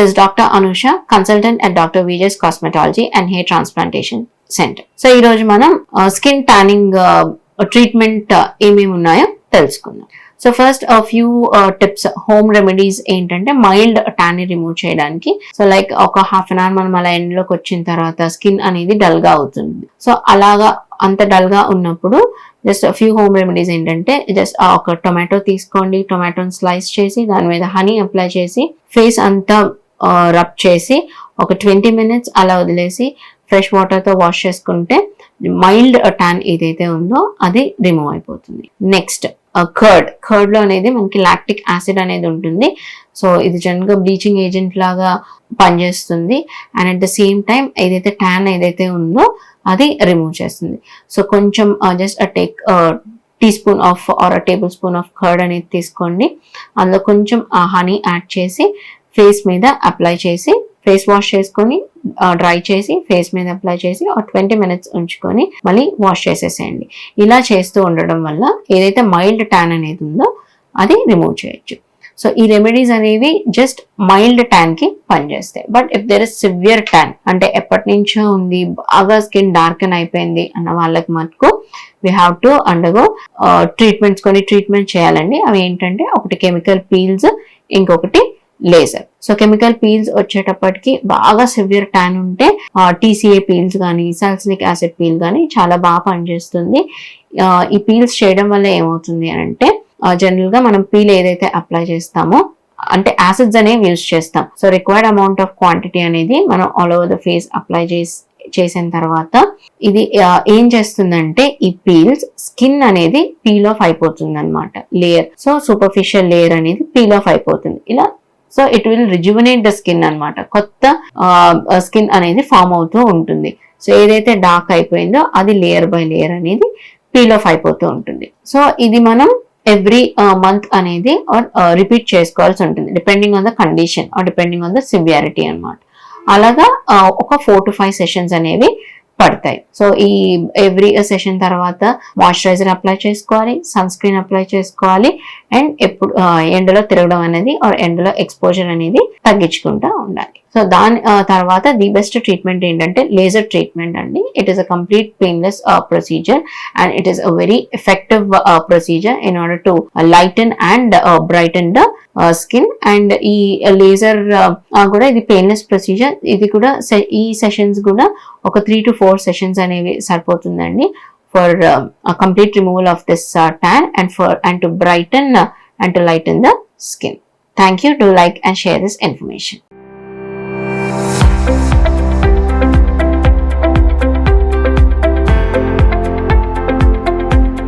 is Dr. Anusha, consultant at Dr. Vijay's Cosmetology and Hair Transplantation Center. So ఈ రోజు మనం skin tanning treatment ఏమేమి ఉన్నాయో తెలుసుకుందాం. So first few tips, home remedies ఏంటంటే mild tan ని రిమూవ్ చేయడానికి. సో లైక్ ఒక హాఫ్ అన్ అవర్ మనం అలా ఎండ్లోకి వచ్చిన తర్వాత స్కిన్ అనేది డల్ గా అవుతుంది. సో అలాగా అంత డల్ గా ఉన్నప్పుడు జస్ట్ ఫ్యూ హోమ్ రెమెడీస్ ఏంటంటే, జస్ట్ ఒక టొమాటో తీసుకోండి, టొమాటోని స్లైస్ చేసి దాని మీద హనీ అప్లై చేసి ఫేస్ అంతా రబ్ చేసి ఒక 20 minutes అలా వదిలేసి ఫ్రెష్ వాటర్ తో వాష్ చేసుకుంటే మైల్డ్ ట్యాన్ ఏదైతే ఉందో అది రిమూవ్ అయిపోతుంది. నెక్స్ట్ కర్డ్ లో అనేది మనకి లాక్టిక్ యాసిడ్ అనేది ఉంటుంది. సో ఇది జనరల్ గా బ్లీచింగ్ ఏజెంట్ లాగా పనిచేస్తుంది. And at the same time ఏదైతే ట్యాన్ ఏదైతే ఉందో అది రిమూవ్ చేస్తుంది. సో కొంచెం just teaspoon of or tablespoon of curd అనేది తీసుకోండి. అందులో కొంచెం హనీ యాడ్ చేసి ఫేస్ మీద అప్లై చేసి ఫేస్ వాష్ చేసుకొని డ్రై చేసి ఫేస్ మీద అప్లై చేసి 20 minutes ఉంచుకొని మళ్ళీ వాష్ చేసేసేయండి. ఇలా చేస్తూ ఉండడం వల్ల ఏదైతే మైల్డ్ ట్యాన్ అనేది ఉందో అది రిమూవ్ చేయొచ్చు. సో ఈ రెమెడీస్ అనేవి జస్ట్ మైల్డ్ ట్యాన్ కి పనిచేస్తాయి. But if there is severe tan, అంటే ఎప్పటి నుంచో ఉంది, బాగా స్కిన్ డార్కెన్ అయిపోయింది అన్న వాళ్ళకి మటుకు we have to undergo treatments. కొన్ని ట్రీట్మెంట్ చేయాలండి. అవి ఏంటంటే ఒకటి కెమికల్ పీల్స్, ఇంకొకటి లేజర్. సో కెమికల్ పీల్స్ వచ్చేటప్పటికి బాగా సివియర్ ట్యాన్ ఉంటే TCA పీల్స్ కానీ సాల్సిలిక్ యాసిడ్ పీల్ కానీ చాలా బాగా పనిచేస్తుంది. ఈ పీల్స్ చేయడం వల్ల ఏమవుతుంది అంటే, జనరల్ గా మనం పీల్ ఏదైతే అప్లై చేస్తామో అంటే యాసిడ్స్ అనేవి యూజ్ చేస్తాం. So required amount of quantity అనేది మనం all over the face apply చేసిన తర్వాత ఇది ఏం చేస్తుందంటే ఈ పీల్స్ స్కిన్ అనేది పీల్ ఆఫ్ అయిపోతుంది అనమాట, లేయర్. సో సూపర్ఫిషియల్ లేయర్ అనేది పీల్ ఆఫ్ అయిపోతుంది ఇలా. So it will rejuvenate the skin అనమాట. కొత్త స్కిన్ అనేది ఫామ్ అవుతూ ఉంటుంది. సో ఏదైతే డార్క్ అయిపోయిందో అది లేయర్ బై లేయర్ అనేది పీల్ ఆఫ్ అయిపోతూ ఉంటుంది. సో ఇది మనం ఎవ్రీ మంత్ అనేది రిపీట్ చేసుకోవాల్సి ఉంటుంది, depending on the condition or depending on the severity అనమాట. అలాగా ఒక 4 to 5 సెషన్స్ అనేవి పడతాయి. సో ఈ ఎవ్రీ సెషన్ తర్వాత మాయిశ్చరైజర్ అప్లై చేసుకోవాలి, సన్ స్క్రీన్ అప్లై చేసుకోవాలి, అండ్ ఎప్పుడు ఎండలో తిరగడం అనేది ఎండలో ఎక్స్పోజర్ అనేది తగ్గించుకుంటూ ఉండాలి. సో దాని తర్వాత ది బెస్ట్ ట్రీట్మెంట్ ఏంటంటే లేజర్ ట్రీట్మెంట్ అండి. It is a complete painless procedure and it is a very effective procedure in order to lighten and brighten the skin. And ఈ లేజర్ కూడా ఇది పెయిన్లెస్ ప్రొసీజర్. ఇది కూడా ఈ సెషన్స్ కూడా ఒక 3 to 4 సెషన్స్ అనేవి సరిపోతుందండి for complete removal of this tan and to brighten and to lighten the skin. Thank you. Do like and share this information.